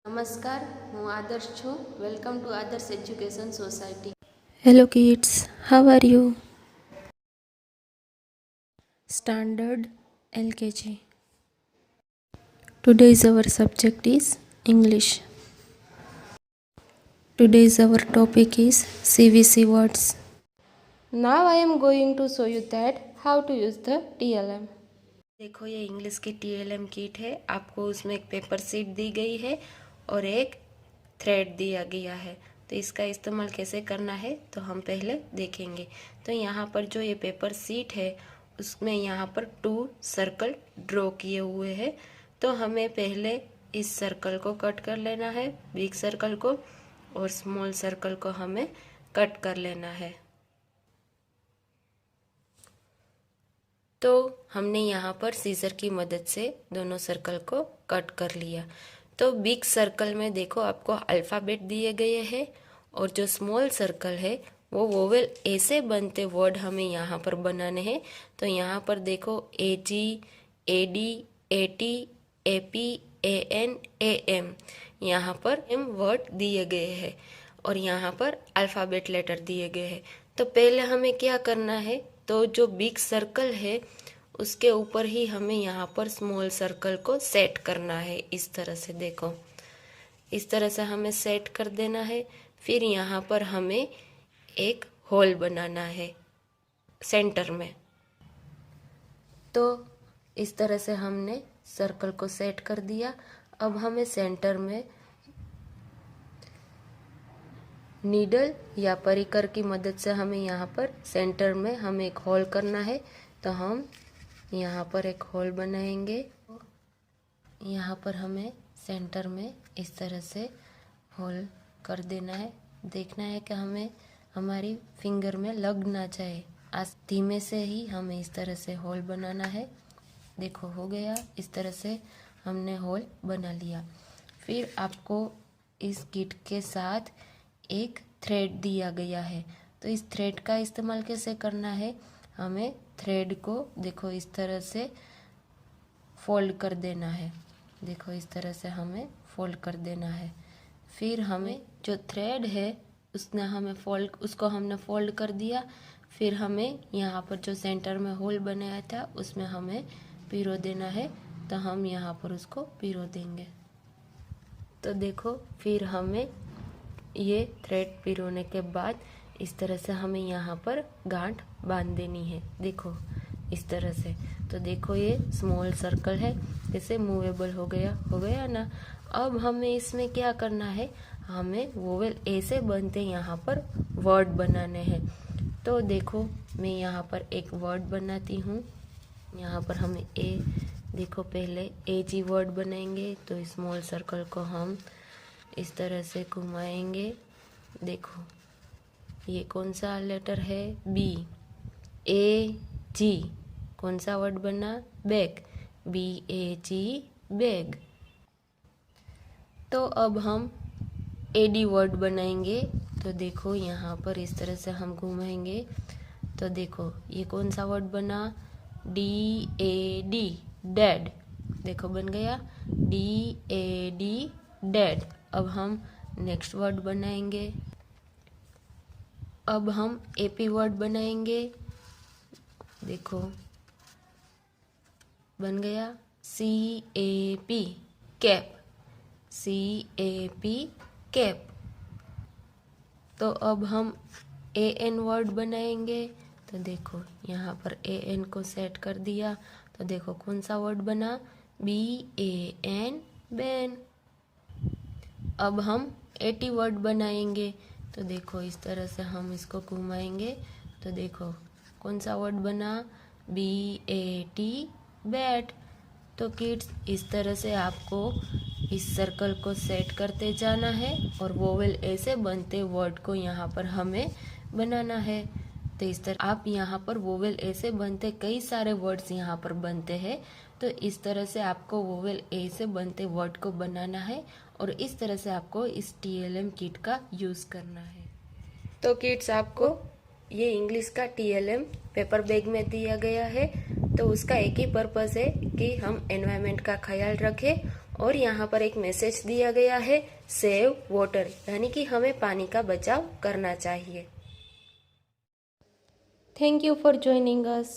નમસ્કાર, હું આદર્શ છું. વેલકમ ટુ આદર્શ education society. Hello kids, how are you? Standard LKG. Today's our subject is English. Today's our topic is CVC words. Now I am going to show you that how to use the TLM. देखो ये English की TLM kit है। आपको उसमें एक paper sheet दी गई है और एक थ्रेड दिया गया है। तो इसका इस्तेमाल कैसे करना है तो हम पहले देखेंगे। तो यहाँ पर जो ये पेपर शीट है उसमें यहाँ पर 2 सर्कल ड्रॉ किए हुए हैं। तो हमें पहले इस सर्कल को कट कर लेना है, बिग सर्कल को, और स्मॉल सर्कल को हमें कट कर लेना है। तो हमने यहाँ पर सीजर की मदद से दोनों सर्कल को कट कर लिया। तो बिग सर्कल में देखो आपको अल्फ़ाबेट दिए गए हैं और जो स्मॉल सर्कल है वो वोवेल ऐसे बनते वर्ड हमें यहाँ पर बनाने हैं। तो यहाँ पर देखो AG, AD, AT, AP, AN, AM यहाँ पर M वर्ड दिए गए हैं और यहाँ पर अल्फ़ाबेट लेटर दिए गए हैं। तो पहले हमें क्या करना है, तो जो बिग सर्कल है उसके ऊपर ही हमें यहाँ पर स्मॉल सर्कल को सेट करना है। इस तरह से देखो, इस तरह से हमें सेट कर देना है। फिर यहाँ पर हमें एक होल बनाना है सेंटर में। तो इस तरह से हमने सर्कल को सेट कर दिया। अब हमें सेंटर में नीडल या परिकर की मदद से हमें यहाँ पर सेंटर में हमें एक होल करना है। तो हम यहाँ पर एक होल बनाएंगे। यहाँ पर हमें सेंटर में इस तरह से होल कर देना है। देखना है कि हमें हमारी फिंगर में लग ना जाए। आज धीमे से ही हमें इस तरह से होल बनाना है। देखो हो गया, इस तरह से हमने होल बना लिया। फिर आपको इस किट के साथ एक थ्रेड दिया गया है। तो इस थ्रेड का इस्तेमाल कैसे करना है, हमें थ्रेड को देखो इस तरह से फोल्ड कर देना है। देखो इस तरह से हमें फोल्ड कर देना है। फिर हमें जो थ्रेड है उसको हमने फोल्ड कर दिया। फिर हमें यहाँ पर जो सेंटर में होल बनाया था उसमें हमें पिरो देना है। तो हम यहाँ पर उसको पिरो देंगे। तो देखो फिर हमें ये थ्रेड पिरोने के बाद इस तरह से हमें यहाँ पर गांठ बांध देनी है। देखो इस तरह से। तो देखो ये स्मॉल सर्कल है, जैसे मूवेबल हो गया ना। अब हमें इसमें क्या करना है, हमें वोवेल ऐसे बनते यहाँ पर वर्ड बनाने हैं। तो देखो मैं यहाँ पर एक वर्ड बनाती हूँ। यहाँ पर हमें देखो पहले AG वर्ड बनाएंगे। तो स्मॉल सर्कल को हम इस तरह से घुमाएंगे। देखो ये कौन सा लेटर है, B, AG। कौन सा वर्ड बना, बैग, BAG, बैग। तो अब हम AD वर्ड बनाएंगे। तो देखो यहाँ पर इस तरह से हम घुमाएंगे। तो देखो ये कौन सा वर्ड बना, DAD, डैड। देखो बन गया DAD, डैड। अब हम नेक्स्ट वर्ड बनाएंगे। अब हम AP वर्ड बनाएंगे। देखो बन गया CAP, कैप, CAP, कैप। तो अब हम AN वर्ड बनाएंगे। तो देखो यहाँ पर AN को सेट कर दिया। तो देखो कौन सा वर्ड बना, BAN, बैन। अब हम AT वर्ड बनाएंगे। तो देखो इस तरह से हम इसको घुमाएंगे। तो देखो कौन सा वर्ड बना, BAT, बैट। तो किड्स इस तरह से आपको इस सर्कल को सेट करते जाना है और वोवेल ऐसे बनते वर्ड को यहाँ पर हमें बनाना है। तो इस तरह आप यहाँ पर वोवेल ऐसे बनते कई सारे वर्ड्स यहाँ पर बनते हैं। तो इस तरह से आपको वोवेल ऐसे बनते वर्ड को बनाना है और इस तरह से आपको इस TLM किट का यूज़ करना है। तो किड्स आपको ये इंग्लिश का TLM पेपर बैग में दिया गया है। तो उसका एक ही पर्पस है कि हम एनवायरनमेंट का ख्याल रखें और यहाँ पर एक मैसेज दिया गया है सेव वाटर, यानी कि हमें पानी का बचाव करना चाहिए। Thank you for joining us.